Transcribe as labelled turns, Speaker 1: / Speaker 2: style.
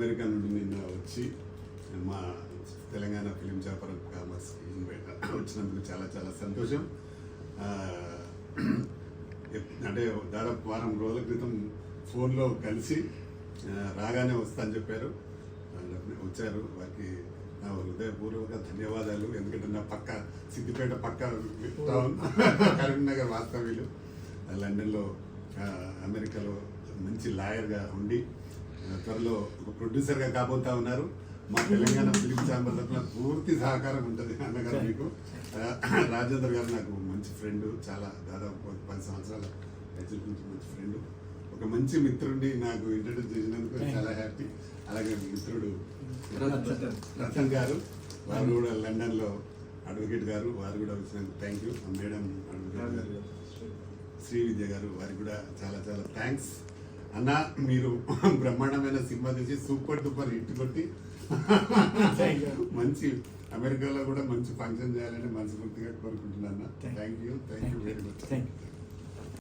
Speaker 1: America నుండి నిన్న వచ్చి మా తెలంగాణ ఫిలిం చాపర్ కామర్స్కి ఇన్వైట్ వచ్చినందుకు చాలా చాలా సంతోషం. అంటే దాదాపు వారం రోజుల క్రితం ఫోన్లో కలిసి రాగానే వస్తా అని చెప్పారు, వచ్చారు. వారికి నా హృదయపూర్వక ధన్యవాదాలు. ఎందుకంటే నా పక్క సిద్దిపేట పక్క టౌన్ కరీంనగర్ వాస్తవ్యులు. లండన్లో అమెరికాలో మంచి లాయర్గా ఉండి త్వరలో ఒక ప్రొడ్యూసర్గా కాబోతా ఉన్నారు. మా తెలంగాణ ఫిలిం ఛాంబర్ తరఫున పూర్తి సహకారం ఉంటుంది అన్నగారు. మీకు రాజేందర్ గారు నాకు మంచి ఫ్రెండ్, చాలా దాదాపు 10 సంవత్సరాల నుంచి మంచి ఫ్రెండ్, ఒక మంచి మిత్రుడిని నాకు ఇంట్రడ్యూస్ చేసినందుకు చాలా హ్యాపీ. అలాగే మిత్రుడు రతన్ గారు, వారు కూడా లండన్లో అడ్వకేట్ గారు, వారు కూడా వచ్చినందుకు థ్యాంక్ యూ. మేడం అడ్వకేట్ గారు, శ్రీ విద్య గారు, వారికి కూడా చాలా చాలా థ్యాంక్స్. అన్న మీరు బ్రహ్మాండమైన సినిమా తీసి సూపర్ డూపర్ హిట్ కొట్టి మంచి అమెరికాలో కూడా మంచి ఫంక్షన్ చేయాలని మనస్ఫూర్తిగా కోరుకుంటున్నాను. Thank you very much.